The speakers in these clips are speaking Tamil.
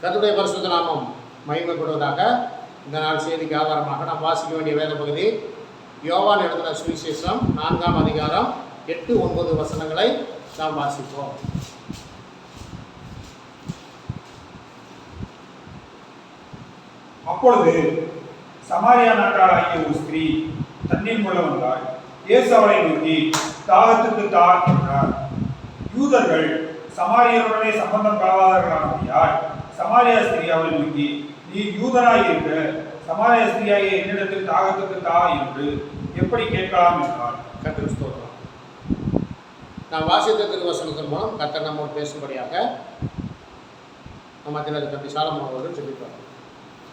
கர்த்தருடைய பரிசுத்த நாமம் மகிமைப்படுவதாக. இந்த நாள் செய்திக்கு ஆதாரமாக நாம் வாசிக்க வேண்டிய வேத பகுதி யோவான் எழுதின சுவிசேஷம் 4ஆம் அதிகாரம் 8-9 வசனங்களை நாம் வாசிப்போம். அப்பொழுது சமாரியா நாட்டாளாகிய ஒரு ஸ்திரீ தண்ணீர் கொள்ள வந்தாள். இயேசு அவளை நோக்கி, தாகத்துக்கு தா என்றார். யூதர்கள் சமாரியருடனே சம்பந்தம் காவாதவர்களானபடியால் சமாரியா ஸ்திரீ அவளை நோக்கி, நீ யூதனாய் இருக்க சமாரியா ஸ்திரீயாகிய என்னிடத்தில் தாகத்துக்கு தா என்று எப்படி கேட்கலாம் என்றார். கர்த்தருக்கு ஸ்தோத்திரம். நான் வாசித்த திருவசனத்தின் மூலம் கர்த்தர் நம்மோடு பேசும்படியாக நம்ம தினத்தை பற்றி சாலமோன் அவர்கள் சொல்லிப்பார்.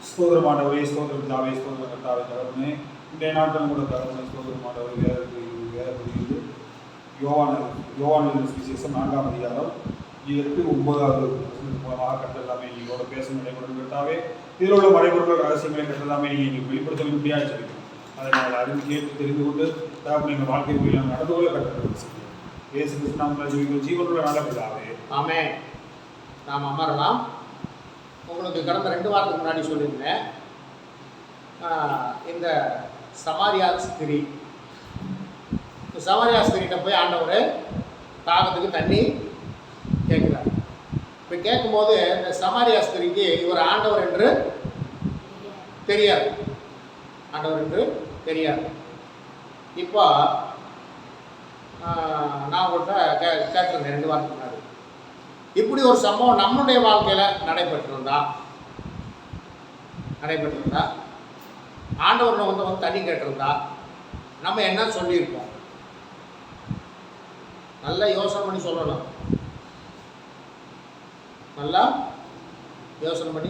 ஸ்தோத்திரமானவரே, ஸ்தோத்திரம் தாவே, ஸ்தோத்திரம் கர்த்தாவே தகவனே. இன்றைய நாட்கள் கூட தகவல் ஸ்தோத்திரமானவரே. வேதபுரியுது யோவான் சுவிசேஷம் 4ஆம் அதிகாரம் 8-9 மூலமாக கற்றெல்லாமே நீங்களோட பேசும் நடைமுறை கர்த்தாவே. இதில் உள்ள மறைபொருள் ரகசியங்களை கற்றெல்லாமே நீங்கள் வெளிப்படுத்த முடியாது சொல்லிக்கிறோம். அதை நாங்கள் அறிந்து கேட்டு தெரிந்து கொண்டு தகவல் எங்கள் வாழ்க்கை முறையில் நடந்து கொள்ள கற்றுக் செய்கிறோம். இயேசு கிறிஸ்து நாமத்தில் ஜீவனுள்ள நல்ல பிதாவே, ஆமென். நாம் அமரலாம். உங்களுக்கு கடந்த 2 வாரத்துக்கு முன்னாடி சொல்லியிருந்தேன், இந்த சமாரியா ஸ்திரீகிட்ட போய் ஆண்டவர் தாகத்துக்கு தண்ணி கேட்குறார். இப்போ கேட்கும்போது இந்த சமாரியா ஸ்திரீக்கு இவர் ஆண்டவர் என்று தெரியாது. இப்போ நான் உங்கள்கிட்ட கேட்டிருந்தேன் 2 வாரத்துக்கு முன்னாடி, இப்படி ஒரு சம்பவம் நம்முடைய வாழ்க்கையில் நடைபெற்றிருந்தா ஆண்டவர் வந்து தண்ணி கேட்டிருந்தா நம்ம என்ன சொல்லியிருப்போம்? நல்லா யோசனை பண்ணி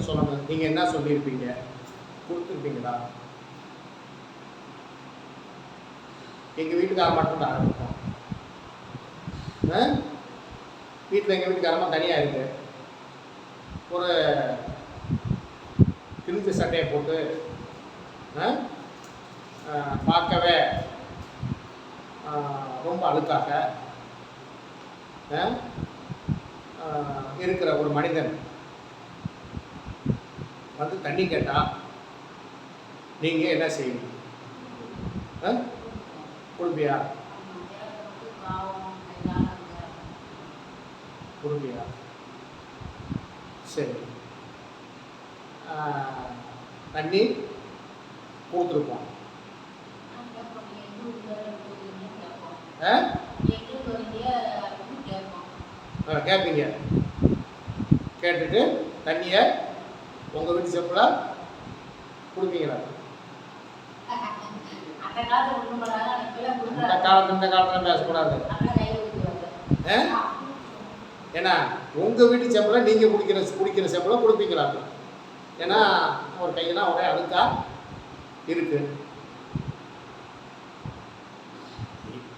சொல்லணும். நீங்கள் என்ன சொல்லியிருப்பீங்க? கொடுத்துருப்பீங்களா? எங்கள் வீட்டுக்கார மட்டும்தான் ஆரம்பிப்போம். வீட்டில் எங்கள் வீட்டுக்காரமாக தனியாக இருக்கு, ஒரு கிழிஞ்ச சட்டையை போட்டு பார்க்கவே ரொம்ப அழுக்காக இருக்கிற ஒரு மனிதன் வந்து தண்ணி கேட்டால் நீங்கள் என்ன செய்வீங்க? கொடுப்பியா? சரி, தண்ணி கொடுத்துருப்போம். கேட்பீங்க. கேட்டுட்டு தண்ணியை உங்கள் வீட்டு செப்பில் கொடுப்பீங்களா? இந்த காலத்தில் பேசக்கூடாது. ஏன்னா உங்கள் வீட்டு செப்பில் நீங்கள் குடிக்கிற செப்பில் கொடுப்பீங்களா? ஏன்னா ஒரு கையெல்லாம் ஒரே அழுக்கா இருக்கு.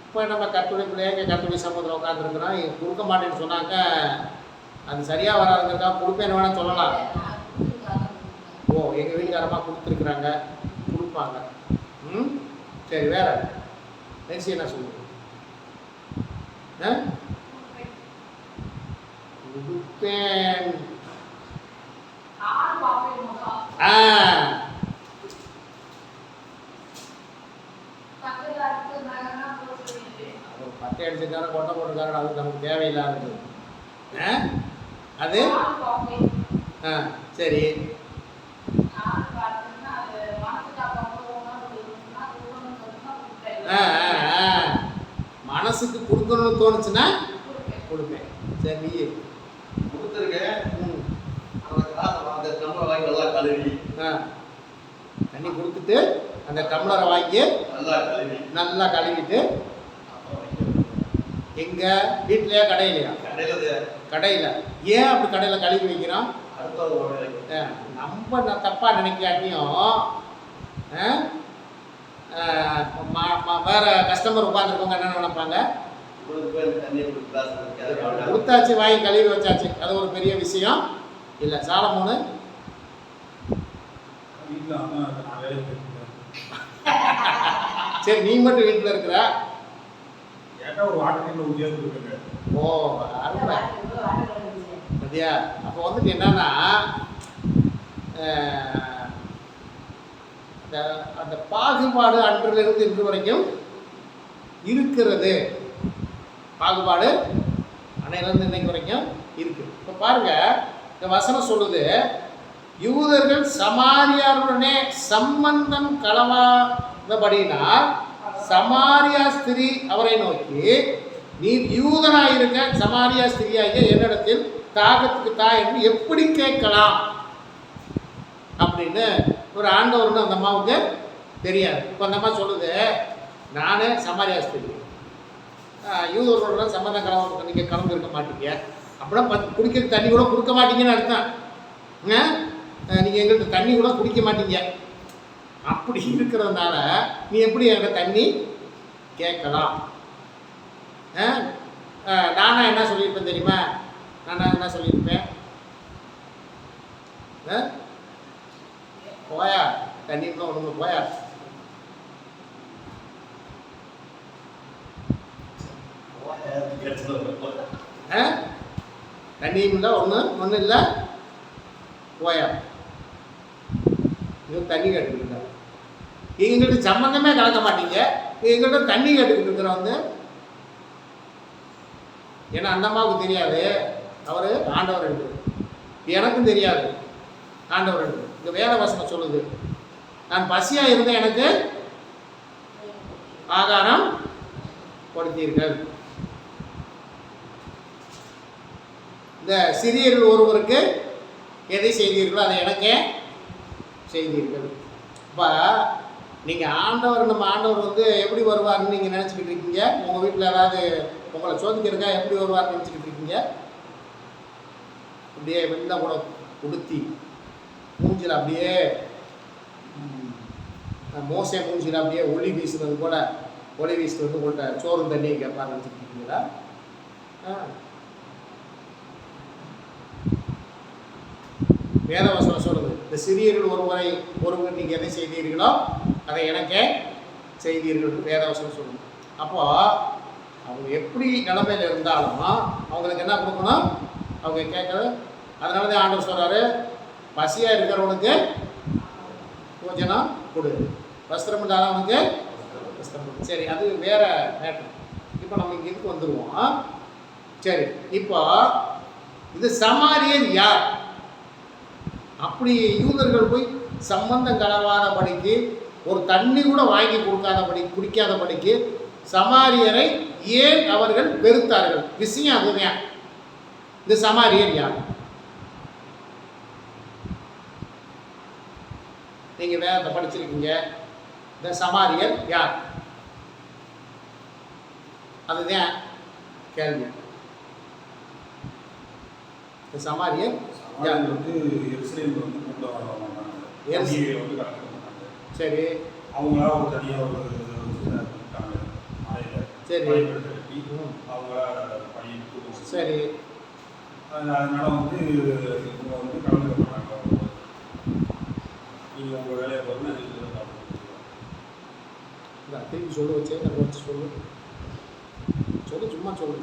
இப்போ நம்ம கத்துடைய பிள்ளைங்க கத்துடைய சமூகத்தில் உட்காந்துருக்குறோம். கொடுக்க மாட்டேன்னு சொன்னாங்க, அது சரியாக வராதுங்கிறதா கொடுப்பேன்னு வேணால் சொல்லலாம். எங்கள் வீட்டுக்காரமாக கொடுத்துருக்குறாங்க, கொடுப்பாங்க. சரி, வேற நெக்ஸ்ட் என்ன சொல்லுங்க? கொடுப்பேன். பட்டை அடிச்சுக்கார கொட்டை போட்டுக்கார, அது நமக்கு தேவையில்லாதது. அது சரி, மனசுக்கு கொடுக்கணும்னு தோணுச்சுன்னா கொடுப்பேன். சரி, நீ தண்ணி கொடுத்துட்டு அந்த டம்ளரை வாங்கி நல்லா கழுவிட்டு, எங்க வீட்லையா கடையிலையா? கடையில். ஏன் அப்படி கடையில் கழுவி வைக்கிறோம்? நம்ம தப்பாக நினைக்காட்டியும் வேற கஸ்டமர் உட்காந்துருக்கவங்க என்ன நினைப்பாங்க? கொடுத்தாச்சு, வாங்கி கழுவி வச்சாச்சு, அது ஒரு பெரிய விஷயம் இல்லை. சாலமோனு சரி, நீ மட்டும் வீட்டில் இருக்கிற ஒரு வாட்டர் உத்தியோகம் இருக்குங்க. அருமை. சரியா? அப்போ வந்துட்டு என்னன்னா, அந்த பாகுபாடு அன்றிலிருந்து இன்று வரைக்கும் இருக்கிறது. பாகுபாடு அன்னையிலிருந்து இன்னைக்கு வரைக்கும் இருக்கு. இப்போ பாருங்க, இந்த வசனம் சொல்லுது, யூதர்கள் சமாரியாருடனே சம்பந்தம் களவாதபடினால் சமாரியா ஸ்திரீ அவரை நோக்கி, நீர் யூதனாயிருக்க சமாரியா ஸ்திரீயாகிய என்னிடத்தில் தாகத்துக்கு தா என்று எப்படி கேட்கலாம் அப்படின்னு ஒரு ஆண்டவர்னு அந்த அம்மாவுக்கு தெரியாது. இப்போ அந்த அம்மா சொல்லுது, நானே சமாரியா ஸ்திரீ, யூதர்களோட சம்பந்தம் கலந்து நீங்கள் கலந்து இருக்க மாட்டீங்க, அப்படின்னா குடிக்கிற தண்ணி கூட கொடுக்க மாட்டீங்கன்னு அர்த்தம். நீங்கள் எங்கள்கிட்ட தண்ணி கூட குடிக்க மாட்டீங்க. அப்படி இருக்கிறதுனால நீ எப்படி என்கிட்ட தண்ணி கேட்கலாம்? நானா என்ன சொல்லியிருப்பேன் தெரியுமா? நானா என்ன சொல்லியிருப்பேன்? போயா தண்ணி ஒன்று போயா. தண்ணியும் இல்லை, ஒன்றும் இல்லை, போயா. இது தண்ணி கேட்டுக்கிட்டு இருக்காரு. எங்கள்கிட்ட சம்பந்தமே கலக்க மாட்டீங்க, எங்கள்கிட்ட தண்ணி கேட்டுக்கிட்டு இருக்கிற வந்து. ஏன்னா அந்த அம்மாவுக்கு தெரியாது அவர் ஆண்டவர் என்று, எனக்கும் தெரியாது ஆண்டவர் என்று. இந்த வேத வசனம் சொல்லுது, நான் பசியாக இருந்தேன், எனக்கு ஆகாரம் கொடுத்தீர்கள். இந்த சிறியர்கள் ஒருவருக்கு எதை செய்தீர்களோ அதை எனக்கே செய்தீர்கள். இப்போ நீங்கள் ஆண்டவர், நம்ம ஆண்டவர் வந்து எப்படி வருவார்னு நீங்கள் நினச்சிக்கிட்டு இருக்கீங்க? உங்கள் வீட்டில் ஏதாவது உங்களை சோதிக்கிறதுக்கா எப்படி வருவார்னு நினச்சிக்கிட்டு இருக்கீங்க? அப்படியே வெள்ளை கூட உடுத்தி மூஞ்சில் அப்படியே மோசை மூஞ்சில் அப்படியே ஒளி வீசுறது கூட, ஒளி வீசுறது வந்து உங்கள்கிட்ட சோறு தண்ணியை கேட்பான்னு நினச்சிட்டு இருக்கீங்களா? வேதவசனம் சொல்லுது, இந்த சிறியர்கள் ஒருவர் நீங்கள் எதை செய்தீர்களோ அதை எனக்கே செய்தீர்கள் வேதவசனம் சொல்லுது. அப்போ அவங்க எப்படி நிலைமையில் இருந்தாலும் அவங்களுக்கு என்ன கொடுக்கணும்? அவங்க கேட்கறது. அதனால தான் ஆண்டவர் சொல்கிறாரு, பசியாக இருக்கிறவனுக்கு போஜனம் கொடு, வஸ்திரம் இல்லாதவனுக்கு வஸ்திரம் கொடு. சரி, அது வேற மேட்டர். இப்போ நம்ம இங்கே இதுக்கு வந்துடுவோம். சரி, இப்போ இது சமாரியன் யார்? அப்படி யூதர்கள் போய் சம்பந்தம் கலவாதபடிக்கு, ஒரு தண்ணி கூட வாங்கி குடிக்காதபடிக்கு சமாரியரை ஏன் அவர்கள் வெறுத்தார்கள்? விஷயம் அதுதான். இந்த சமாரியர் யார்? நீங்க வேதத்தை படிச்சிருக்கீங்க. இந்த சமாரியர் யார்? அதுதான் கேள்வி. இந்த சமாரியர் வந்து எருசலேம்ல வந்து கூப்பிட வர மாட்டாங்க. சரி, அவங்களா ஒரு தனியாக ஒரு இருக்காங்க மலையில். சரி, அவங்களா பணியிட்டு. சரி, அதனால வந்து இவங்க வந்து கலந்துக்க மாட்டாங்க. நீங்கள் உங்கள் வேலையை பாருங்க, திருப்பி சொல்லு வச்சு வச்சு சொல்லு சும்மா சொல்லு.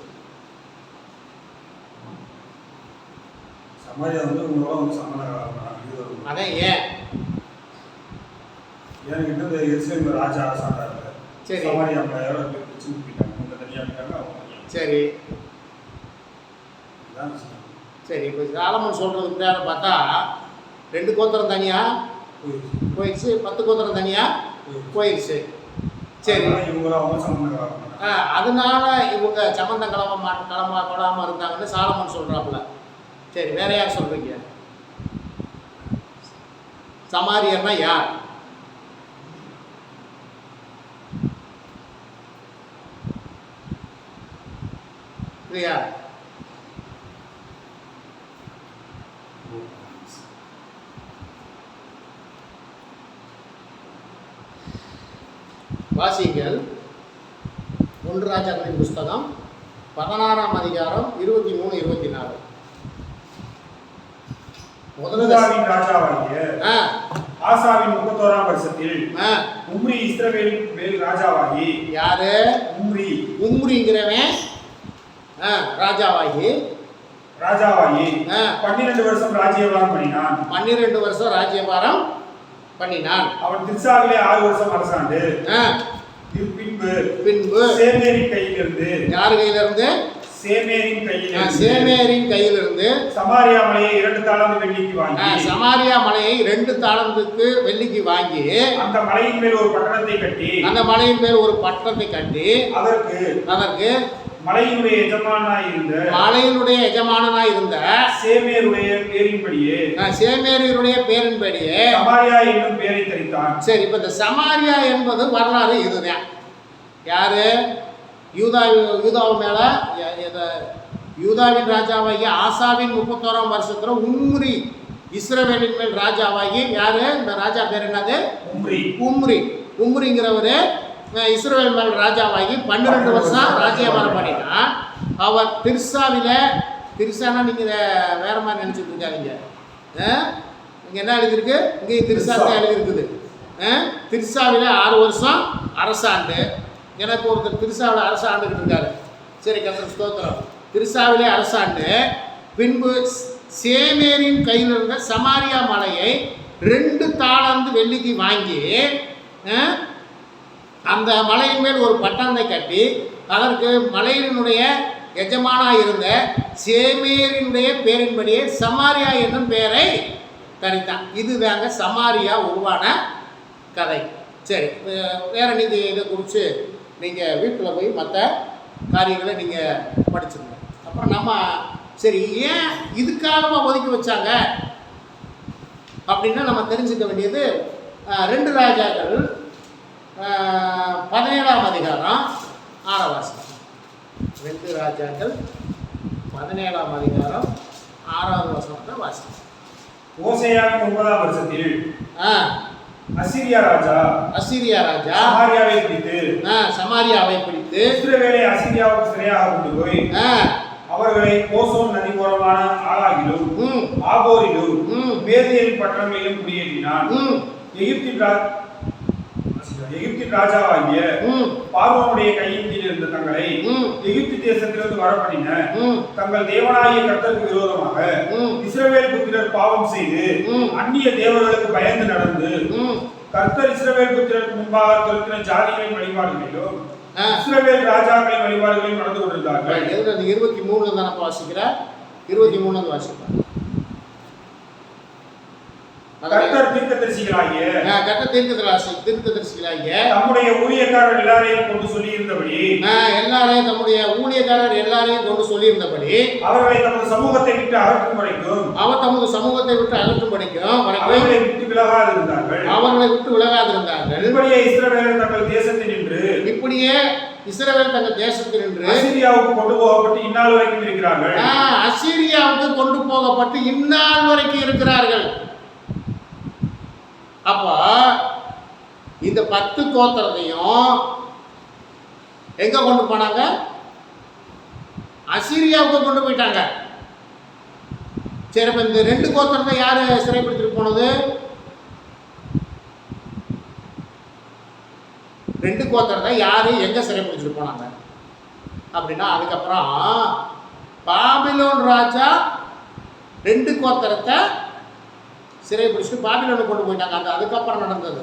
சமாரியா வந்து உங்களோட வந்து சம்மந்தம். அதான் ஏன் ஏன்னு இந்த எருசலேம் ராஜா அரசாண்டாரு. சரி, சமாரியா யாரும் பிரிச்சு போயிட்டாங்க, உங்க தனியாக இருக்காங்க, அவங்க. சரி சரி. இப்போ சாலமன் சொல்கிறதுக்கு பேர பார்த்தா 2 கோத்திரம் தனியாக போயிடுச்சு, 10 கோத்திரம் தனியாக போயிடுச்சு. சரி, அதனால இவங்க சம்பந்தம் கிளம்பாமல் இருந்தாங்கன்னு சாலமன் சொல்கிறாப்புல. சரி, வேற யார் சொல்கிறீங்க? சமாரியர்னா யார்? இல்லையா? வாசிங்கள் 1 ராஜாக்களின் புஸ்தகம் 16ஆம் அதிகாரம் 23, 24. முதலாவின் ராஜாவாகிய ஆசாவின் 31ஆம் வருஷத்தில் உம்ரி இஸ்ரவேலின் மேல் ராஜாவாகி. யாரு? உம்ரிங்கிறவன் ராஜாவாகி ராஜாவாகி ஆ. 12 வருஷம் ராஜ்யபாரம் பண்ணினான். 12 வருஷம் ராஜ்யபாரம் பண்ணினான். அவன் திர்சாவிலே 6 வருஷம் அரசாண்டு. ஆ. பின்பு சேமேரின் கையிலிருந்து, யார் கையில இருந்து? சேமேரின் கையிலிருந்து, சேமேரின் கையிலிருந்து சமாரியா மலையை 2 தாலந்து வெள்ளிக்கு வாங்கி, சமாரியா மலையை 2 தாலந்துக்கு வெள்ளிக்கு வாங்கி, அந்த மலையின் மேல் ஒரு பட்டணத்தை கட்டி, அந்த மலையின் மேல் ஒரு பட்டணத்தை கட்டி, அதற்கு மலையினுடைய எஜமானனாய் இருந்த சேமேருடைய பேரின்படியே, சேமேரியருடைய பேரின்படியே சமாரியா என்னும் பேரை தரித்தான். சரி, இப்ப இந்த சமாரியா என்பது வரலாறு இதுதான். யாரு? யூதாவின் மேல யூதாவின் ராஜாவாகிய ஆசாவின் 31ஆம் வருஷத்துல உம்ரி இஸ்ரவேலின் மேல் ராஜாவாகி, யாரு இந்த ராஜா பேர் என்னது? உம்ரிங்கிறவரு இஸ்ரவேல் மேல் ராஜாவாகி 12 வருஷம் ராஜ்யபாரம் பண்ணினா. அவர் திர்சானா நீங்க வேற மாதிரி நினைச்சிட்டு இருக்காதீங்க. இங்க என்ன எழுதிருக்கு? இங்கே திர்சா தான் எழுதிருக்குது. திர்சாவில 6 வருஷம் அரசாண்டு. எனக்கு ஒருத்தர் திர்சாவில் அரசாண்டுகிட்டு இருக்காரு. சரி, கர்த்தருக்கு ஸ்தோத்திரம். திர்சாவிலே அரசாண்டு பின்பு சேமேரின் கையில் இருந்த சமாரியா மலையை 2 தாலந்து வெள்ளிக்கு வாங்கி, அந்த மலையின் மேல் ஒரு பட்டணத்தை கட்டி, அதற்கு மலையினுடைய எஜமானாக இருந்த சேமேரினுடைய பேரின்படியே சமாரியா என்னும் பெயரை தரித்தான். இதுதாங்க சமாரியா உருவான கதை. சரி, வேற நீங்கள் இதை குறித்து நீங்கள் வீட்டில் போய் மற்ற காரியங்களை நீங்கள் படிச்சுருங்க. அப்புறம் நம்ம சரி ஏன் இதுக்காக ஒதுக்கி வச்சாங்க அப்படின்னா நம்ம தெரிஞ்சுக்க வேண்டியது 2 ராஜாக்கள் 17ஆம் அதிகாரம் 6ஆம் வசனம். 2 ராஜாக்கள் 17ஆம் அதிகாரம் 6வது வசனத்தை வாசிக்கிறோம். ஓசேயாவின் 9ஆம் வருஷத்தில் அசீரியா ராஜா சமாரியாவை பிடித்து இஸ்ரவேலை அசீரியாவுக்கு சிறையாக கொண்டு போய் அவர்களை கோசோன் நதி ஓரமான ஆகாகிலும் ஆபோரிலும் மேதியரின் பட்டணங்களிலும் குடியேற்றினான். எகிப்தின் ராஜாவாகிய பார்வோனுடைய கையின் கீழ் இருந்த தங்களை எகிப்து தேசத்திலிருந்து வரப்படின தங்கள் தேவனாகிய கர்த்தருக்கு விரோதமாக இஸ்ரவேல் புத்திரர் பாவம் செய்து அந்நிய தேவர்களுக்கு பயந்து நடந்து கர்த்தர் இஸ்ரவேல் புத்திரருக்கு முன்பாக துரத்தின ஜாதிகளின் வழிபாடுகளிலும் இஸ்ரவேல் ராஜாக்களின் வழிபாடுகளிலும் நடந்து கொண்டிருந்தார்கள். 23 தானே வாசிக்கிறார்? 23 வாசிக்கிறார். கர்த்தர் தீர்க்கதரிசிகளாகிய தம்முடைய ஊழியக்காரர் எல்லாரையும் கொண்டு சொல்லி இருந்தபடி அவர்களை தமது சமூகத்தை விட்டு அகற்றும் வரைக்கும் அவர்களை விட்டு விலகாதிருந்தார்கள். இப்படியே இஸ்ரவேலர் தங்கள் தேசத்தில் நின்று அசீரியாவுக்கு கொண்டு போகப்பட்டு இந்நாள் வரைக்கும் இருக்கிறார்கள். அப்போ இந்த 10 கோத்திரத்தையும் எங்க கொண்டு போனாங்க? அசீரியாவுக்கு கொண்டு போயிட்டாங்க. சரி, இப்ப இந்த 2 கோத்திரத்தை யாரு சிறைப்படுத்திட்டு போனது? 2 கோத்திரத்தை யாரு எங்க சிறைப்படுத்திட்டு போனாங்க அப்படின்னா, அதுக்கப்புறம் பாபிலோன் ராஜா 2 கோத்திரத்தை சிறைப்பிடிச்சிட்டு பாபிலோனுக்கு கொண்டு போயிட்டாங்க. அதுக்கப்புறம் நடந்தது.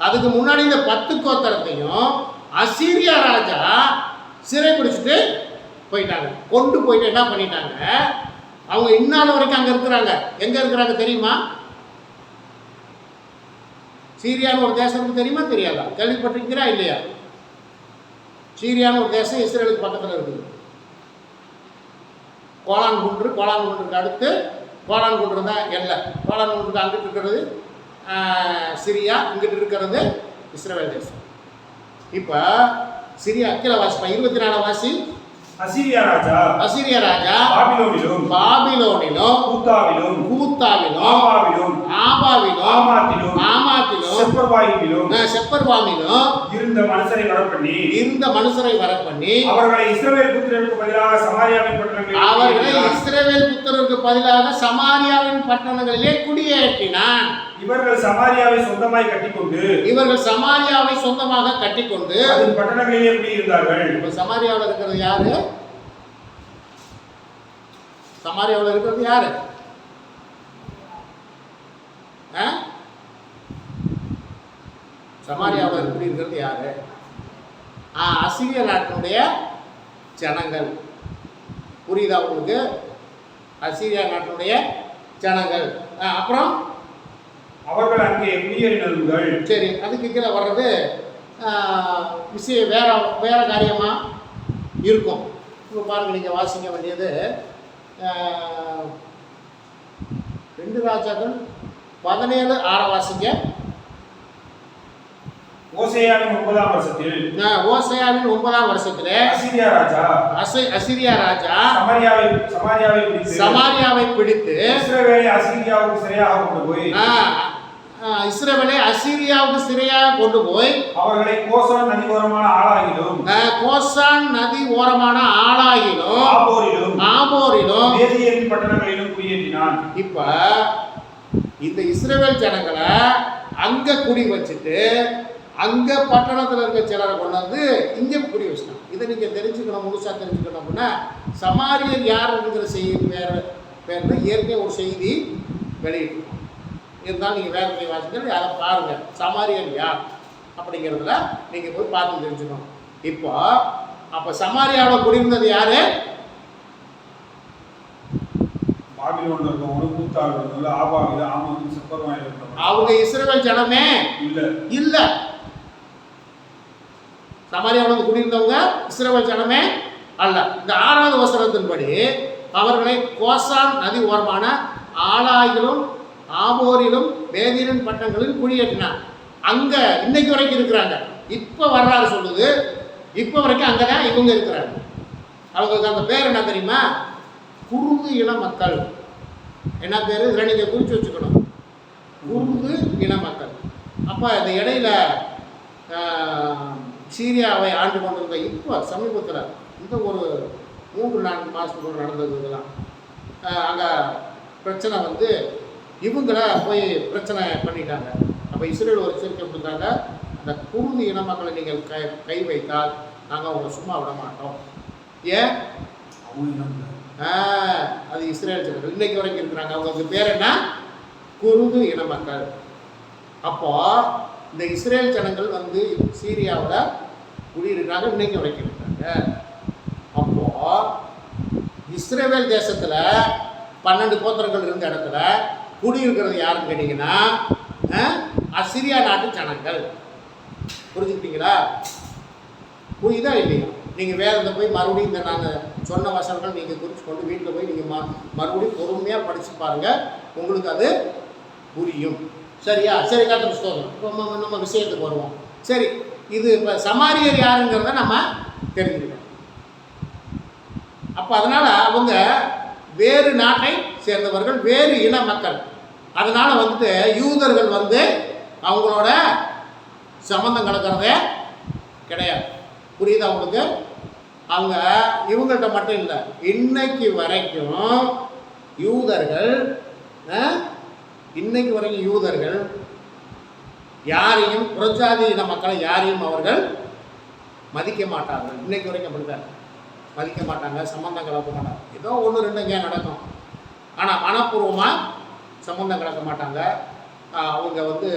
அதுக்கு முன்னாடி இந்த 10 கோத்திரத்தையும் அசீரியா ராஜா சிறைப்பிடிச்சிட்டு போயிட்டாங்க. கொண்டு போயிட்டு என்ன பண்ணிட்டாங்க? அவங்க இந்நாள் வரைக்கும் அங்கே இருக்கிறாங்க. எங்கே இருக்கிறாங்க தெரியுமா? சீரியான்னு ஒரு தேசத்துக்கு தெரியுமா தெரியாதா? கேள்விப்பட்டிருக்கிறா இல்லையா? சீரியான்னு ஒரு தேசம் இஸ்ரேலுக்கு பக்கத்தில் இருக்குது. கோலான்குன்றுக்கு அடுத்து கோலான்குன்று தான் எல்லை. கோலான்குன்றுக்கு அங்கிட்டு இருக்கிறது சிரியா, இங்கிட்டு இருக்கிறது இஸ்ரவேல் தேசம். இப்போ சிரியா கீழே வாசிப்பா 24 வாசி. அசீரியா ராஜா பாபிலோனிலும் கூத்தாவிலும் ஆமாத்திலும் செப்பர்வாமிலும் இருந்த மனுஷரை வரப்பண்ணி அவர்களை இஸ்ரவேல் புத்திரருக்கு பதிலாக சமாரியாவின் பட்டணங்களிலே குடியேற்றினான். இவர்கள் சமாரியாவை சொந்தமாக கட்டிக்கொண்டு அதன் பட்டணங்களிலே குடியிருந்தார்கள். இப்ப சமாரியாவில் இருக்கிறது யாரு? சமாரியாவில் இருக்கிறது யாரு? சமாரியாவில் இருக்கிறது யாரு? அசீரிய நாட்டினுடைய ஜனங்கள். புரியுதா உங்களுக்கு? அசீரியா நாட்டினுடைய ஜனங்கள். அப்புறம் அவர்கள் அங்கே குடியேறினர்கள். சரி, அதுக்கு கீழே வர்றது விஷயம் வேற வேற காரியமா இருக்கும். இப்போ பாருங்க, நீங்கள் வாசிக்க வேண்டியது 2 ராஜாக்கள் 17:6 வாசிங்க. ஓசேயாவின் 9ஆம் வருஷத்தில் ஓசேயாவின் 9ஆம் வருஷத்திலே அசீரியா ராஜா சமாரியாவை பிடித்து இஸ்ரவேலை அசீரியாவுக்கு சிறையாக கொண்டு போய் அவர்களை கோசான் நதி ஓரமான ஆளாகிலும் ஆபோரிலும் மேதியரின் பட்டணங்களிலும் குடியேற்றினான். இப்ப இந்த இஸ்ரவேல் ஜனங்களை அங்க குடி வச்சுட்டு அங்க பட்டணத்தில் இருக்க சிலரை கொண்டு வந்து இங்கே குடி வச்சிட்டான். இதை நீங்க தெரிஞ்சுக்கணும், முழுசா தெரிஞ்சுக்கணும். அப்படின்னா சமாரியர் யாருங்கிற செய்தி பேர்ல ஏற்கனவே ஒரு செய்தி வெளியிட்டோம். இருந்தாலும் நீங்கள் வேதத்தை வாசிக்கிறது அதை பாருங்கள். சமாரியர் யார் அப்படிங்கிறதுல நீங்கள் போய் பார்த்து தெரிஞ்சுக்கணும். இப்போ அப்போ சமாரியாவில் குடியிருந்தது யாரு? அவங்க இஸ்ரவேல் ஜனமே இல்ல. சமாரியாவில் குடியிருந்தவங்க இஸ்ரவேல் ஜனமே அல்ல. இந்த 6வது வசனத்தின்படி அவர்களை கோசான் நதி ஓரமான ஆளாகிலும் ஆபோரிலும் மேதியரின் பட்டணங்களில் குடியேற்றினார். அங்க இன்னைக்கு வரைக்கும் இருக்கிறாங்க. இப்ப வரலாறு சொல்லுது, இப்ப வரைக்கும் அங்கதான் இவங்க இருக்கிறாங்க. அவங்களுக்கு அந்த பேர் என்ன தெரியுமா? குருது இன மக்கள். என்ன பேரு? இதில் நீங்க குறிச்சு வச்சுக்கணும். குருது இன மக்கள். அப்ப இந்த இடையில சீரியாவை ஆண்டு கொண்டிருந்த இப்போ சமீபத்தில் இந்த ஒரு 3-4 மாதத்துக்குள்ள நடந்தது. இதெல்லாம் அங்கே பிரச்சனை வந்து இவங்கள போய் பிரச்சனை பண்ணிட்டாங்க. அப்போ இஸ்ரேல் ஒரு எச்சரிக்கை கொடுத்தாங்க, அந்த குருது இன மக்களை நீங்கள் கை வைத்தால் நாங்கள் அவங்களை சும்மா விட மாட்டோம். ஏன்? அது இஸ்ரேல் ஜனங்கள் இன்னைக்கு வரைக்கும் இருக்கிறாங்க. அவங்களுக்கு பேர் என்ன? குருது இன மக்கள். அப்போ இந்த இஸ்ரேல் ஜனங்கள் வந்து சீரியாவில் குடியிருக்காங்க, இன்னைக்கு வரைக்கும் இருக்காங்க. அப்போ இஸ்ரேல் தேசத்தில் 12 கோத்திரங்கள் இருந்த இடத்துல குடியிருக்கிறது யாருன்னு கேட்டீங்கன்னா அசீரியா நாட்டு ஜனங்கள். புரிஞ்சுக்கிட்டீங்களா? புரியுதா இல்லையா? நீங்கள் வேதத்தை போய் மறுபடியும் இந்த நான் சொன்ன வசனங்கள் நீங்கள் குறித்து கொண்டு வீட்டில் போய் நீங்கள் மறுபடியும் பொறுமையாக படித்து பாருங்கள், உங்களுக்கு அது புரியும். சரியா? சரி, கர்த்தருக்கு ஸ்தோத்திரம். இப்போ நம்ம விஷயத்துக்கு வருவோம். சரி, இது இப்போ சமாரியர் யாருங்கிறத நம்ம தெரிஞ்சுக்கணும். அப்போ அதனால் அவங்க வேறு நாட்டை சேர்ந்தவர்கள், வேறு இன மக்கள். அதனால் வந்துட்டு யூதர்கள் வந்து அவங்களோட சம்பந்தம் கலக்கிறதே கிடையாது. புரியுதா அவங்களுக்கு? அவங்க இவங்கள்ட்ட மட்டும் இல்லை, இன்னைக்கு வரைக்கும் யூதர்கள் யாரையும் புறஜாதி இன மக்களை யாரையும் அவர்கள் மதிக்க மாட்டார்கள். இன்னைக்கு வரைக்கும் அப்படிதான் மதிக்க மாட்டாங்க, சம்பந்தம் கலக்க மாட்டாங்க. ஏதோ 1-2 இங்கே நடக்கும், ஆனால் மனப்பூர்வமாக சம்பந்தம் கலக்க மாட்டாங்க. அவங்க வந்து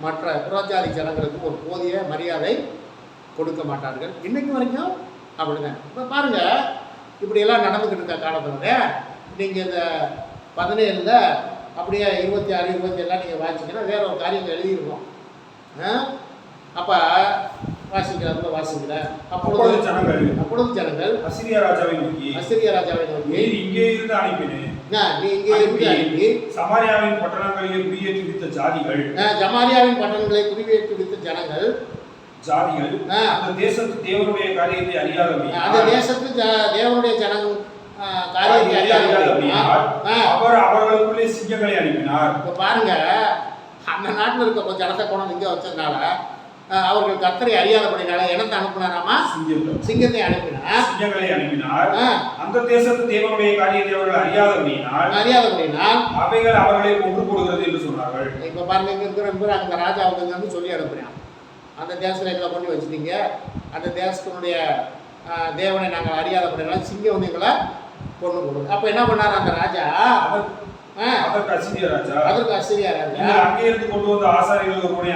மற்ற புறஜாதி ஜனங்களுக்கு ஒரு போதிய மரியாதை கொடுக்க மாட்டார்கள். இன்னைக்கு வரைக்கும் அப்படிதான். இப்போ பாருங்கள், இப்படியெல்லாம் நடந்துக்கிட்டு இருக்க காலத்தில் நீங்கள் இந்த 17 அப்படியே 26, 27 நீங்கள் வாசிங்கன்னா வேற ஒரு காரியங்கள் எழுதியிருக்கோம். அப்போ வாசிக்கிறதுல வாசிக்கல. அப்பொழுது ஜனங்கள் அசீரியா ராஜாவை நோக்கி இங்கே இருந்து அனுப்பினேன், நீ இங்கே இருந்து அனுப்பி சமாரியாவின் பட்டணங்களிலே குடியேற்றி விட்ட ஜாதிகள், சமாரியாவின் பட்டணங்களை குடியேற்றி விட்ட ஜனங்கள் அந்த தேசத்து தேவனுடைய காரியத்தை அறியாதபடி, அந்த தேசத்து தேவனுடைய ஜனங்கள் காரியத்தை அறியாதபடி அவர்களுக்குள்ளே சிங்கங்களை அனுப்பினார். இப்போ பாருங்க, அந்த நாட்டில் இருக்க கொஞ்சம் ஜனத்தை கொண்டு இங்கே வச்சதுனால அவர்கள் கர்த்தரை அறியாதபடினால என்னத்தை அனுப்பினாராமா? சிங்கத்தை அனுப்பினார், சிங்கங்களை அனுப்பினார். அந்த தேசத்து தேவனுடைய காரியத்தை அவர்கள் அறியாதபடினால் அவைகள் அவர்களை கொன்று போடுகிறது என்று சொன்னார்கள். இப்போ பாருங்க, இங்கே இருக்கிற அந்த ராஜாவுக்கு வந்து சொல்லி அனுப்புறான், அந்த தேசத்தில் எங்களை கொண்டு வச்சுட்டீங்க, அந்த தேசத்தினுடைய தேவனை நாங்கள் அறியாதபடினால சிங்கம் வந்து எங்களை பொண்ணு கொடுங்க. அப்போ என்ன பண்ணார் அந்த ராஜா? அதற்கு அசிரியா ராஜா அங்கே இருந்து கொண்டு வந்த ஆசாரியர்கள் ஒருவனை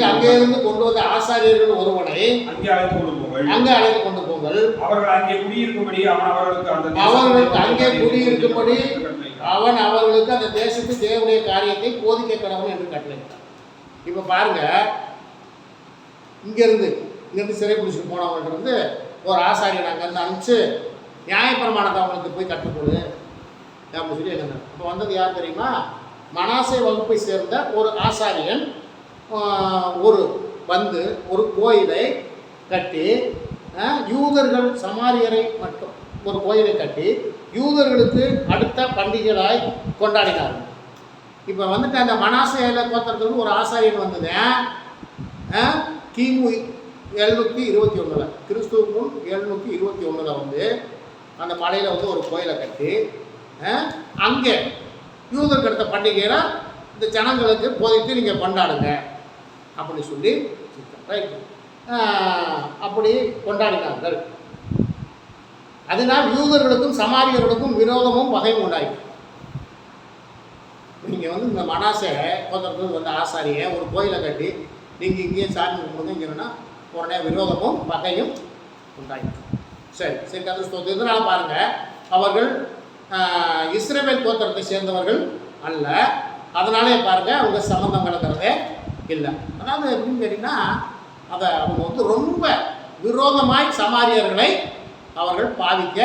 அங்கே இருந்து கொண்டு வந்த ஆசாரியர்கள் ஒருவனை அங்கே அழைத்து கொண்டு போங்கள். அவர்கள் அங்கே குடியிருக்கும்படி அவன் அவர்களுக்கு அந்த தேசத்து தேவனுடைய காரியத்தை போதிக்க கடவுள் என்று கட்டளையிட்டான். இப்போ பாருங்க, இங்கிருந்து சிறை பிடிச்சிட்டு போனவங்கள்ட்ட இருந்து ஒரு ஆசாரியன் அங்கேருந்து அனுப்பிச்சு நியாயப்பிரமாணத்தை அவங்களுக்கு போய் கற்றுக்கொடு அப்படின்னு சொல்லி எழுதினார். இப்போ வந்தது யார் தெரியுமா? மனாசே வகுப்பை சேர்ந்த ஒரு ஆசாரியன் ஒரு கோயிலை கட்டி யூதர்கள் சமாரியரை மட்டும் ஒரு கோயிலை கட்டி யூதர்களுக்கு அடுத்த பண்டிகைகளாய் கொண்டாடினார்கள். இப்போ வந்துட்டு அந்த மனாசேல கோத்திரத்துக்கு ஒரு ஆசாரியன் வந்தது கிமு 721 கிறிஸ்துவுக்கு முன் 721 வந்து அந்த மலையில் வந்து ஒரு கோயிலை கட்டி அங்கே யூதருக்கு அடுத்த பண்டிகையை இந்த ஜனங்களுக்கு போதித்து நீங்கள் கொண்டாடுங்க அப்படின்னு சொல்லி அப்படி கொண்டாடினார்கள். அதனால் யூதர்களுக்கும் சமாரியர்களுக்கும் விரோதமும் பகையும் உண்டாயிற்று. நீங்கள் வந்து இந்த மனாசே கோத்திரத்துக்கு வந்து ஆசாரியை ஒரு கோயிலை கட்டி நீங்கள் இங்கேயே சாமி கும்பிடுங்கன்னா உடனே விரோதமும் பகையும் உண்டாயிற்று. சரி கதை ஸ்தோத்திரம். இதனால் பாருங்கள், அவர்கள் இஸ்ரவேல் கோத்திரத்தை சேர்ந்தவர்கள் அல்ல. அதனாலே பாருங்கள் அவங்க சம்பந்தம் கலக்கிறதே இல்லை. அதாவது எப்படின்னு கேட்டிங்கன்னா அவங்க வந்து ரொம்ப விரோதமாய் சமாரியர்களை அவர்கள் பாதிக்க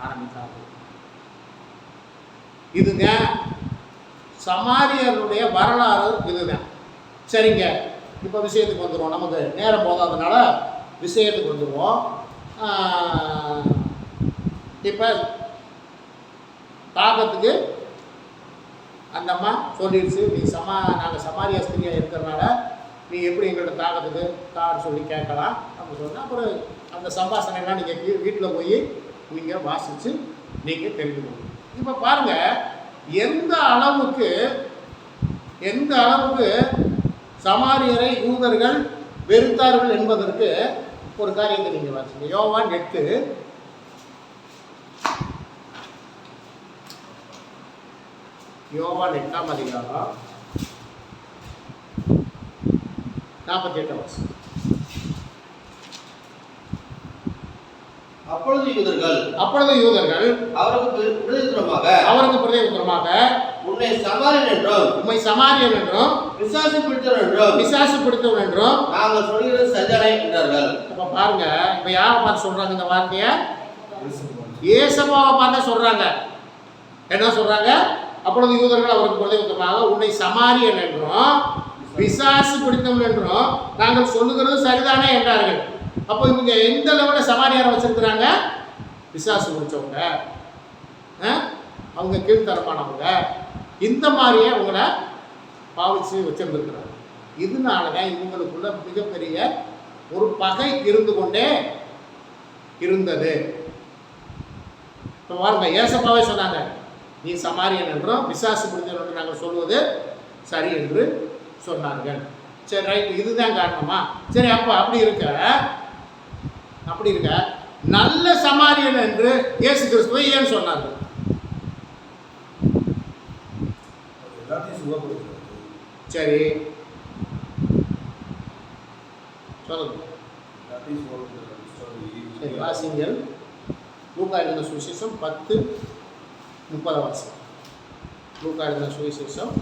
ஆரம்பித்தார்கள். இதுங்க சமாரியருடைய வரலாறு இதுதான். சரிங்க, இப்போ விஷயத்துக்கு வந்துடுவோம். நமக்கு நேரம் போதாதனால விஷயத்துக்கு வந்துடுவோம். இப்போ தாகத்துக்கு அந்த அம்மா சொல்லிடுச்சு, நீ நாங்கள் சமாரிய ஸ்திரியாக இருக்கிறனால நீ எப்படி எங்கள்கிட்ட தாகத்துக்கு தான்னு சொல்லி கேட்கலாம் அப்படின்னு சொன்னால் அப்புறம் அந்த சம்பாஷணைலாம் நீங்கள் வீட்டில் போய் நீங்கள் வாசித்து நீங்கள் தெரிஞ்சுக்கணும். இப்போ பாருங்கள், எந்த அளவுக்கு சமாரியரை யூதர்கள் வெறுத்தார்கள் என்பதற்கு ஒரு காரியத்தை நீங்கள் வாசிங்க. யோவான் 8 யோவான் 8ஆம் அதிகாரம் 48 வருஷம். அப்பொழுது யூதர்கள் அவருக்கு பிரதியுத்தரமாக உம்மை சமாரியன் என்றும் பிசாசு பிடித்தவன் என்றும் நாங்கள் சொல்கிறது சரிதானே என்றார்கள். அப்ப பாருங்க, இப்ப யாரை பார்த்து சொல்றாங்க இந்த வார்த்தையை? இயேசுவை பார்த்து சொல்றாங்க. என்ன சொல்றாங்க? அப்பொழுது யூதர்கள் அவருக்கு பிரதியுத்தரமாக உன்னை சமாரியன் என்றும் பிசாசு பிடித்தவன் என்றும் நாங்கள் சொல்லுகிறது சரிதானே என்றார்கள். அப்போ இவங்க எந்த லெவலில் சமாரியாரை வச்சிருக்கிறாங்க? பிசாசு பிடிச்சவங்க, அவங்க கீழ்த்தரமானவங்க, இந்த மாதிரியே அவங்கள பாவிச்சு வச்சிருந்துருக்கிறாங்க. இதனாலதான் இவங்களுக்குள்ள மிகப்பெரிய ஒரு பகை இருந்து கொண்டே இருந்தது. இப்போ பாருங்க, ஏசப்பாவே சொன்னாங்க, நீ சமாரியன் என்றும் பிசாசு பிடித்தவன் என்று நாங்கள் சொல்வது சரி என்று சொன்னார்கள். சரி, ரைட், இதுதான் காரணமா? சரி, அப்போ அப்படி இருக்க நல்ல சமாரியன் என்று இயேசு கிறிஸ்துவை ஏன் சொன்னார்கள்? சரி, சொல்லுங்க. சரி, வாசிங்கள். லூக்கா எழுதின சுவிசேஷம் 10:30 வாசம். லூக்கா எழுதின சுவிசேஷம்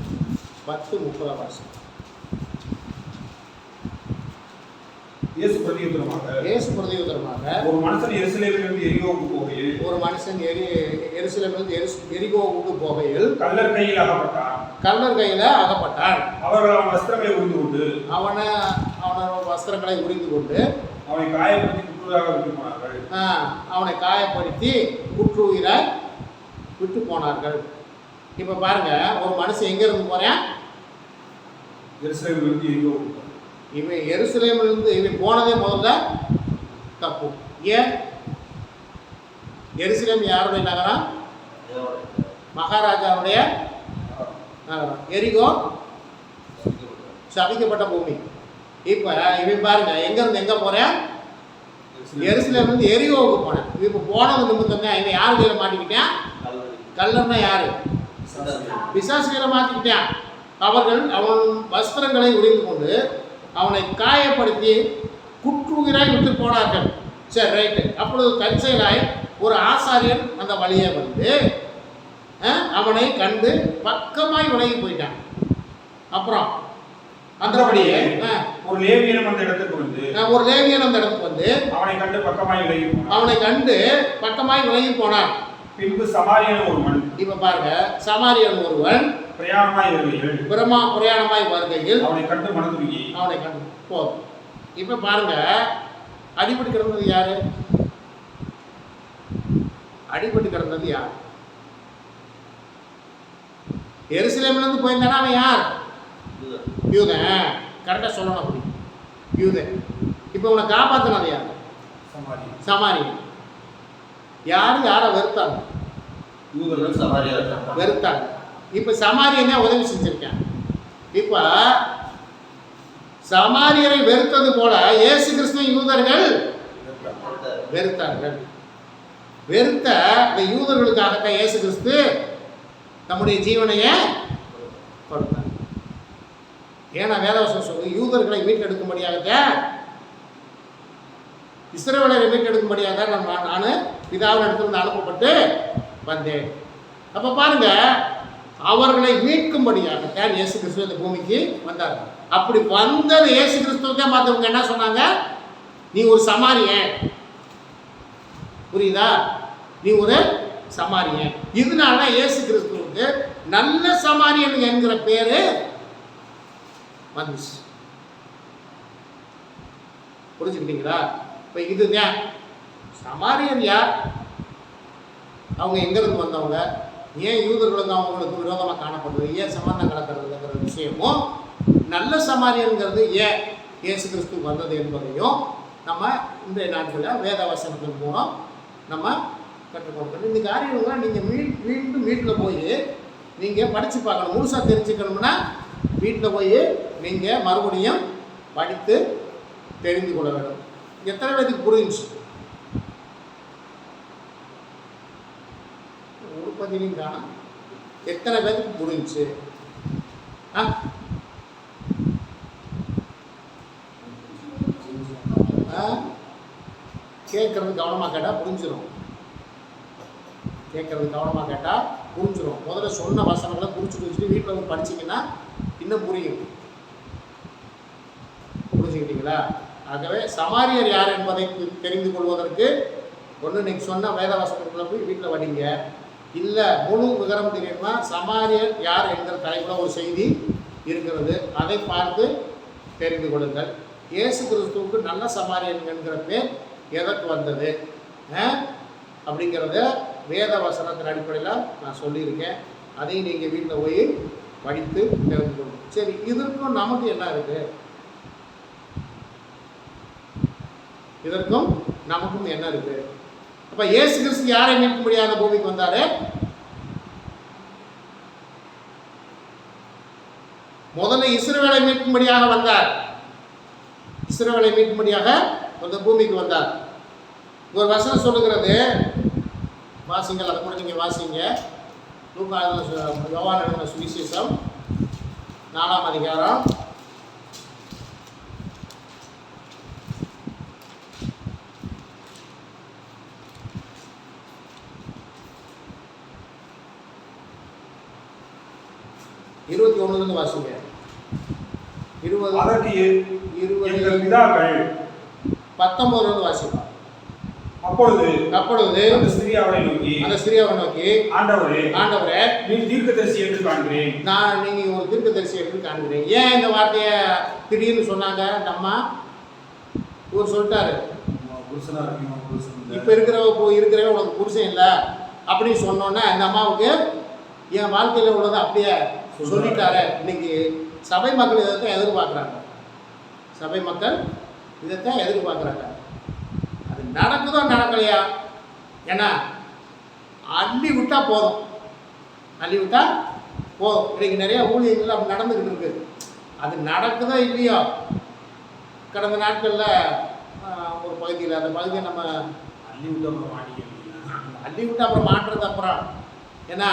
10:30 வாசம். இயேசு பிரதியுத்தரமாக ஒரு மனுஷன் எருசலேமிலிருந்து எரிகோவுக்கு போகையில் கள்ளர் கையில் அகப்பட்டான். அவர்கள் அவன் வஸ்திரங்களை உரிந்து கொண்டு அவனை காயப்படுத்தி குற்றுயிராய் விட்டு போனார்கள். இப்போ பாருங்க, ஒரு மனுஷன் எங்க இருந்து போறேன்? இவன் எருசலேமிலிருந்து இவன் போனதே முதல்ல தப்பு. ஏன்? எருசலேம் யாருடைய நகரம்? மகாராஜாவுடைய நகரம். எரிகோ சபிக்கப்பட்ட பூமி. இப்போ இவன் பாருங்க, எங்க இருந்து எங்க போறேன்? எருசலேம்லேருந்து எரிகோவுக்கு போனேன். இப்போ போனது நிமித்தம் தான் இவன் யார் கையில் மாட்டிக்கிட்டேன்? கள்ளன்னா யாரு? பிசாசு கையில் மாட்டிக்கிட்டான். அவர்கள் அவன் வஸ்திரங்களை உடைந்து கொண்டு அவனை காயப்படுத்தி குற்றுயிராய் விட்டு போனார்கள். சரி, ரைட்டு. அப்பொழுது தற்செயலாய் ஒரு ஆசாரியன் அந்த வழியே வந்து அவனை கண்டு பக்கமாய் விலகி போயிட்டான். அப்புறம் அந்தபடியே ஒரு லேவியன் அந்த இடத்துக்கு வந்து அவனை கண்டு பக்கமாய் விலகி போனான். பின்பு சமாரியன் ஒருவன், இப்ப பாருங்க, சமாரியன் ஒருவன் பிரயாணமாய் வருகையில் அவனை கண்டு போதும். இப்ப பாருங்க, அடிபட்டு கிடந்தது யாரு? எருசலேம்ல இருந்து போயிருந்தானா அவன் யார்? யூதன். கரெக்டா சொல்லணும். அப்படி யூதன். இப்ப உன்னை காப்பாத்தினது யார்? சமாரியன். யாரை வெறுத்தாங்க? வெறுத்தாங்க. இப்ப சமாரியனே உதவி செஞ்சிருக்கேன். இப்ப சமாரியரை வெறுத்தது போல இயேசு கிறிஸ்துவை யூதர்கள் வெறுத்தார்கள். வெறுத்த இந்த யூதர்களுக்காகத்தான் இயேசு கிறிஸ்து நம்முடைய ஜீவனையே கொடுத்தார். ஏன்னா வேதவசனம் சொல்லு, யூதர்களை மீட்டெடுக்கும்படியாகத்தான், இஸ்ரவேலரை மீட்டெடுக்கும்படியாக நான் பிதாவின் இடத்திலிருந்து அனுப்பப்பட்டு வந்தேன். அப்போ பாருங்க, அவர்களை மீட்கும்படியாகத்தான் இயேசு கிறிஸ்து இந்த பூமிக்கு வந்தார். அப்படி வந்தது இயேசு கிறிஸ்துவுக்கே மற்றவங்க என்ன சொன்னாங்க? நீ ஒரு சமாரியன். புரியுதா? நீ ஒரு சமாரியன். இதனால இயேசு கிறிஸ்துவுக்கு நல்ல சமாரியன் என்கிற பேரு வந்துச்சு. புரிஞ்சுக்கிட்டீங்களா? இப்போ இதுதான் சமாரியன் யார், அவங்க எங்கிருந்து வந்தவங்க, ஏன் யூதர்களுக்கு அவங்களுக்கு விரோதமாக காணப்படுறது, ஏன் சம்பந்தம் கலக்கிறதுங்கிற விஷயமும், நல்ல சமாரியன்கிறது ஏன் இயேசு கிறிஸ்து வந்தது என்பதையும் நம்ம இன்றைய நாட்களில் வேத வசனத்தின் மூலம் நம்ம கற்றுக்கொடுக்கணும். இந்த காரியங்கள்லாம் நீங்கள் மீண்டும் வீட்டில் போய் நீங்கள் படித்து பார்க்கணும். முழுசாக தெரிஞ்சுக்கணும்னா வீட்டில் போய் நீங்கள் மறுபடியும் படித்து தெரிந்து கொள்ள வேண்டும். எத்தனை பேருக்கு புரிஞ்சுச்சு? உற்பத்தியும் காணும். எத்தனை பேருக்கு புரிஞ்சுச்சு? கேட்கறது கவனமாக கேட்டால் புரிஞ்சிடும். முதல்ல சொன்ன வசனங்களை குறிச்சு வச்சுட்டு வீட்டில் வந்து படிச்சிங்கன்னா இன்னும் புரியும். புரிஞ்சுக்கிட்டீங்களா? ஆகவே சமாரியர் யார் என்பதை தெரிந்து கொள்வதற்கு ஒன்று நீங்கள் சொன்ன வேத வசனங்களை போய் வீட்டில் வடிங்க. இல்லை முழு விவரம் தெரியுமா, சமாரியர் யார் என்கிற தலைப்பில் ஒரு செய்தி இருக்கிறது, அதை பார்த்து தெரிந்து கொள்ளுங்கள். இயேசு கிறிஸ்துவுக்கு நல்ல சமாரியன் என்கிற பேர் எதற்கு வந்தது அப்படிங்கிறத வேத வசனத்தின் அடிப்படையில் நான் சொல்லியிருக்கேன். அதையும் நீங்கள் வீட்டில் போய் படித்து தெரிந்து கொள்ளுங்கள். சரி, இதற்கும் நமக்கு என்ன இருக்குது? இதற்கும் நமக்கும் என்ன இருக்கு? அப்ப இயேசு கிறிஸ்து யாரை மீட்க முடியாத பூமிக்கு வந்தாரு? முதல்ல இஸ்ரவேலை மீட்கும்படியாக வந்தார். இஸ்ரவேலை மீட்கும்படியாக அந்த பூமிக்கு வந்தார். ஒரு வசனம் சொல்லுகிறது, வாசிங்கள், அதை கூட நீங்கள் வாசிங்க. யோவான் எழுதின சுவிசேஷம் 4ஆம் அதிகாரம் 21 வாசிங்க. 19 வாசிங்க. அப்பொழுது அந்த ஸ்திரீ அவரை நோக்கி, ஆண்டவரே, நீர் தீர்க்கதரிசி என்று காண்கிறேன். நீங்க ஒரு தீர்க்கதரிசி என்று காண்கிறேன். ஏன் இந்த வார்த்தையை திடீர்னு சொன்னாங்க? அந்த அம்மா இவர் சொல்லிட்டாரு, இப்ப இருக்கிறவங்க உனக்கு புருஷன் இல்லை அப்படின்னு சொன்னோன்னா இந்த அம்மாவுக்கு என் வாழ்க்கையில் உள்ளதை அப்படியே சொல்லிட்டாரு. இன்னைக்கு சபை மக்கள் இதைத்தான் எதிர்பார்க்குறாங்க. அது நடக்குதோ நடக்கலையா? ஏன்னா அள்ளி விட்டா போதும். இன்னைக்கு நிறைய ஊழியர்கள் அப்படி நடந்துக்கிட்டு இருக்கு. அது நடக்குதோ இல்லையோ, கடந்த நாட்களில் ஒரு பகுதியில் அந்த பகுதியை நம்ம அள்ளி விட்டு அப்புறம் மாட்டிக்கிறீங்க. அள்ளி விட்டு அப்புறம் மாட்டுறது அப்புறம். ஏன்னா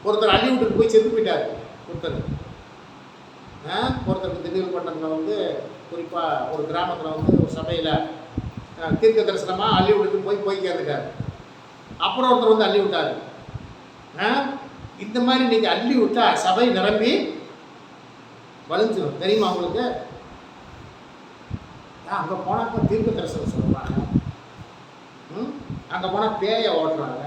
ஒருத்தர் அள்ளி விட்டுட்டு போய் செத்து போயிட்டார். ஒருத்தருக்கு திடீர் பட்டணத்தில் வந்து குறிப்பாக ஒரு கிராமத்தில் வந்து ஒரு சபையில் தீர்க்க தரிசனமாக அள்ளி விட்டுட்டு போய் கேட்டுட்டார். அப்புறம் ஒருத்தர் வந்து அள்ளி விட்டார். இந்த மாதிரி இன்னைக்கு அள்ளி விட்டா சபை நிரம்பி வலிஞ்சிடும். தெரியுமா உங்களுக்கு? அங்கே போனாக்க தீர்க்க தரிசனம் சொல்கிறாங்க, அங்கே போனால் பேயை ஓட்டுறாங்க.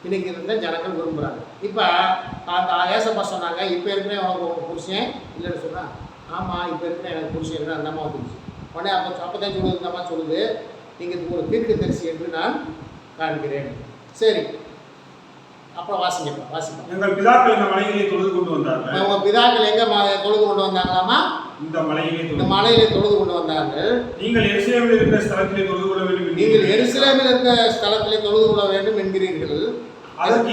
இன்னைக்கு இருந்த ஜனங்கள் விரும்புகிறாங்க. இப்போ அந்த ஏசப்பா சொன்னாங்க, இப்போ இருக்கிற உங்கள் புருஷன் இல்லைன்னு சொன்னால், ஆமாம் இப்போ இருக்கிற எனக்கு புருஷன் இல்லை அந்த அம்மா வந்துருச்சு. உடனே அப்போ தான் சொல்லுது, இந்த அம்மா சொல்லுது, நீங்கள் ஒரு தீர்க்க தரிசி என்று நான் காண்கிறேன். சரி, அப்புறம் வாசிப்போம். எங்கள் பிதாக்கள் இந்த மலையிலே தொழுது கொண்டு வந்தார்கள். உங்கள் பிதாக்கள் எங்கே தொழுது கொண்டு வந்தாங்களாமா? இந்த மலையிலே தொழுது கொண்டு வந்தார்கள். நீங்கள் எருசலேமில் இருக்கிற ஸ்தலத்திலே தொழுது கொள்ள வேண்டும். நீங்கள் எருசலேமில் இருக்கிற ஸ்தலத்திலே தொழுது கொள்ள வேண்டும் என்கிறீர்கள். அதற்கு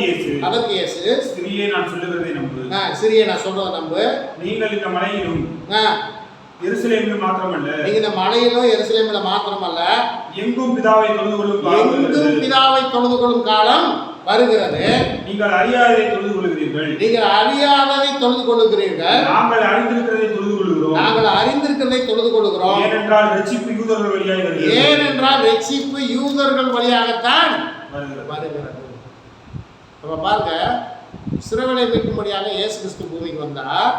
இயேசு, ஸ்திரியே நான் சொல்லுகிறதை நம்பு. சிறிய நான் சொல்றதை நம்பு. நீங்கள் இந்த மலையிலும் எருசலேமில் மாத்திரமல்ல, நீங்க இந்த மலையிலும் எருசலேமில் மாத்திரமல்ல, எங்கும் பிதாவை தொழுது கொள்ளும் காலம் வருகிறது. நீங்கள் அறியாததை தொழுது கொள்கிறீர்கள். நாங்கள் அறிந்திருக்கிறதை தொழுது கொள்கிறோம். ஏனென்றால் ரட்சிப்பு யூதர்கள் வழியாகத்தான் வருகிறது. நம்ம பாருங்க, இஸ்ரவேலை மீட்கும்படியாக இயேசு கிறிஸ்து பூமிக்கு வந்தார்.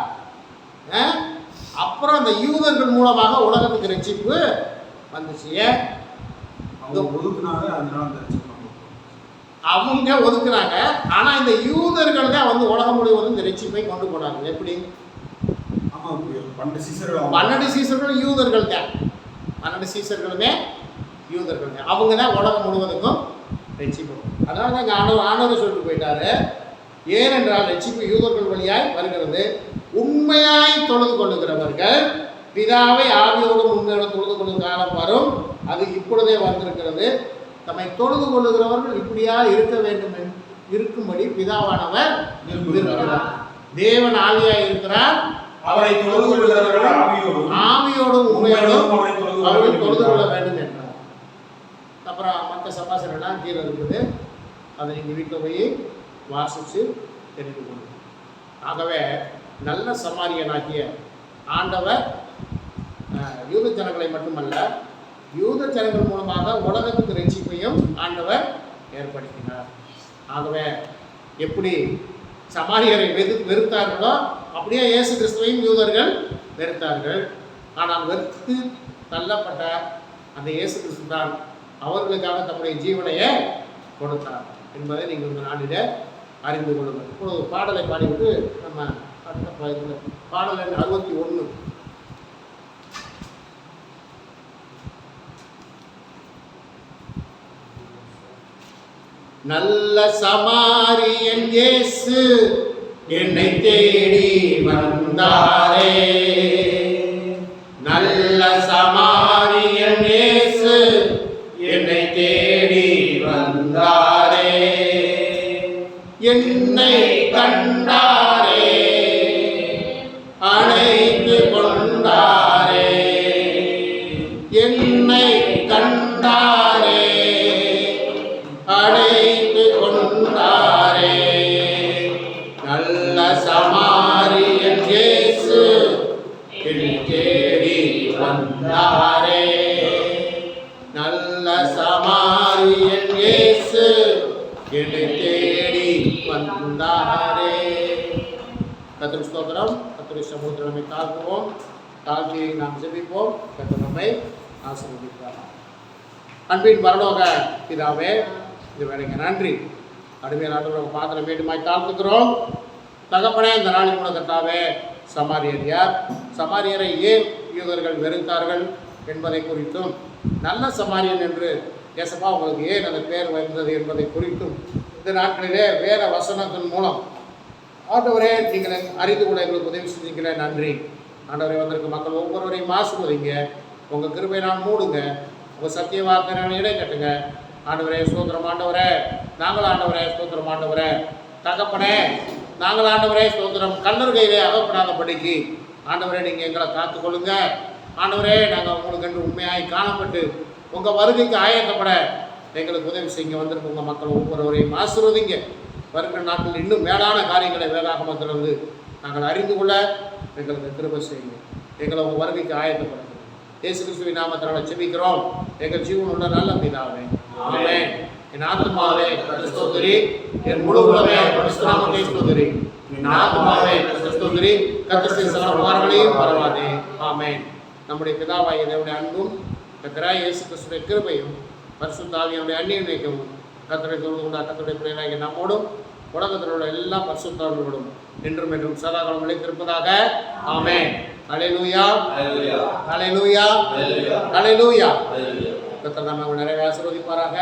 அப்புறம் அந்த யூதர்கள் மூலமாக உலகத்துக்கு ரட்சிப்பு வந்துச்சு. அவங்க ஒதுக்குறாங்க. ஆனா இந்த யூதர்கள் தான் வந்து உலகம் முழுவதும் இந்த ரட்சிப்பை கொண்டு போனாங்க. எப்படி? 12 சீசர்களும் யூதர்கள் தான். 12 சீசர்களுமே யூதர்கள் தான். அவங்க தான் உலகம் முழுவதுக்கும் ரட்சிப்பு. அதனால தான் ஆண்டவர் சொல்லிட்டு போயிட்டாரு, ஏனென்றால் ரட்சிப்பு யூதர்கள் வழியாய் வருகிறது. உண்மையாய் தொழுது கொள்ளுகிறவர்கள் பிதாவை ஆவியோடும் உண்மையோடு தொழுது கொள்ளும் காலம் வரும், அது இப்பொழுதே வந்திருக்கிறது. தம்மை தொழுது கொள்ளுகிறவர்கள் இப்படியா இருக்க வேண்டும் இருக்கும்படி பிதாவானவர் விரும்புகிறார். தேவன் ஆவியாய் இருக்கிறார், அவரை தொழுது கொள்ளுகிறவர்கள் ஆவியோடும் உண்மையோடும் அவர்கள் தொழுது கொள்ள வேண்டும் என்றார். அப்புறம் மற்ற சபாசனெல்லாம் கீழே இருக்குது, அதை நீங்கள் வீட்டில் போய் வாசித்து தெரிந்து கொள்ளுங்கள். ஆகவே நல்ல சமாரியனாகிய ஆண்டவர் யூத ஜனங்களை மட்டுமல்ல, யூத ஜனங்கள் மூலமாக உலகத்துக்கு ரட்சிப்பையும் ஆண்டவர் ஏற்படுத்தினார். ஆகவே எப்படி சமாரியரை வெறுத்தார்களோ அப்படியே இயேசு கிறிஸ்துவையும் யூதர்கள் வெறுத்தார்கள். ஆனால் வெறுத்து தள்ளப்பட்ட அந்த இயேசு கிறிஸ்து தான் அவர்களுக்காக தம்முடைய ஜீவனையை கொடுத்தார் என்பதை நீங்கள் இந்த நாளில் அறிந்து கொள்ளுங்கள். இப்பொழுது பாடலை பாடிவிட்டு நம்ம அடுத்த பாடல் எண் 61. நல்ல சமாரியன் இயேசு என்னை தேடி வந்தாரே, நல்ல சமாரியன் இயேசு என்னை தேடி வந்தாரே, என்னை கண்டாரே, அழைத்து கொண்டாரே, என்னை கண்டாரே, அழைத்து கொண்டாரே, நல்ல சமாரியன் இயேசு என்னை தேடி வந்தாரே, நல்ல சமாரியன் இயேசு என்னை தேடி வந்தாரே. கர்த்தர் ஸ்தோத்திரம். கர்த்தருடைய சமூகத்தில் நம்மை தாழ்த்துவோம், தாழ்த்தி நாம் ஜெபிப்போம். கர்த்தர் நம்மை ஆசீர்வதிப்பார். அன்பின் பரலோக பிதாவே, இந்த வேலைக்கு நன்றி. அருமையான ஆண்டவரை பாத்திரம் மீண்டுமாய் தாழ்த்துக்கிறோம். தகப்பனே, இந்த நாளில் கூட கர்த்தாவே, சமாரியர் யார், சமாரியரை ஏன் யூதர்கள் வெறுத்தார்கள் என்பதை குறித்தும், நல்ல சமாரியன் என்று ஏசப்பா உங்களுக்கு ஏன் அந்த பேர் வந்தது என்பதை குறித்தும் இந்த நாட்களிலே வேற வசனத்தின் மூலம் ஆண்டவரே நீங்கள் அறிந்து கொள்ள எங்களுக்கு உதவி செஞ்சீங்களே, நன்றி. ஆண்டவரை வந்திருக்க மக்கள் ஒவ்வொருவரையும் ஆசீர்வதிங்க, உங்கள் கிருபை நான் மூடுங்க, உங்கள் சத்திய வார்த்தை நான் இடை கட்டுங்க. ஆண்டவரே ஸ்தோத்திரம். ஆண்டவரே நாங்கள் ஆண்டவரே ஸ்தோத்திரம். ஆண்டவரே தகப்பனே நாங்கள் ஆண்டவரே ஸ்தோத்திரம். கல்லர் கையிலே அகப்படாதபடிக்கு ஆண்டவரே நீங்கள் எங்களை காத்துக்கொள்ளுங்க. ஆண்டவரே நாங்கள் உங்களுக்கு என்று உண்மையாய் காணப்பட்டு உங்கள் வருகைக்கு ஆயத்தப்பட எங்களுக்கு உதவி செய்யுங்க. வந்திருக்க உங்கள் மக்கள் ஒவ்வொருவரையும் ஆசீர்வதிங்க. வருகிற நாட்களில் இன்னும் மேலான காரியங்களை வேதாகமத்திலிருந்து நாங்கள் அறிந்து கொள்ள எங்களுக்கு கிருபை செய்யுங்க. எங்களை உங்கள் வருகைக்கு ஆயத்தப்படுத்துங்க. இயேசு கிறிஸ்துவின் நாமத்தினால ஜெபிக்கிறோம் எங்கள் ஜீவனுள்ள நல்ல பிதாவே, ஆமென். என் ஆத்துமாவே கர்த்தரை ஸ்தோத்திரி, என் முழு உள்ளமே பரிசுத்த நாமத்தை ஸ்தோத்திரி. என் ஆத்துமாவே கர்த்தரை ஸ்தோத்திரி, கர்த்தர் செய்த சகல உபகாரங்களையும் மறவாதே. ஆமென். நம்முடைய பிதாவாகிய தேவனுடைய அன்பும் கர்த்தராகிய இயேசு கிறிஸ்துவின் கிருபையும் பரிசுத்த ஆவியானவருடைய அந்நியமைக்கும் கர்த்தரை தொழுது கொண்ட கர்த்தருடைய பிள்ளைகளாகிய நம்மோடும் உலகத்தில் உள்ள எல்லா பரிசுத்தவான்களோடும் என்றும் என்றும் சதாகாலம் நிலைத்திருப்பதாக. ஆமென். ஹல்லேலூயா, ஹல்லேலூயா, ஹல்லேலூயா. கர்த்தர் நம்மை நிறைய ஆசீர்வதிப்பாராக.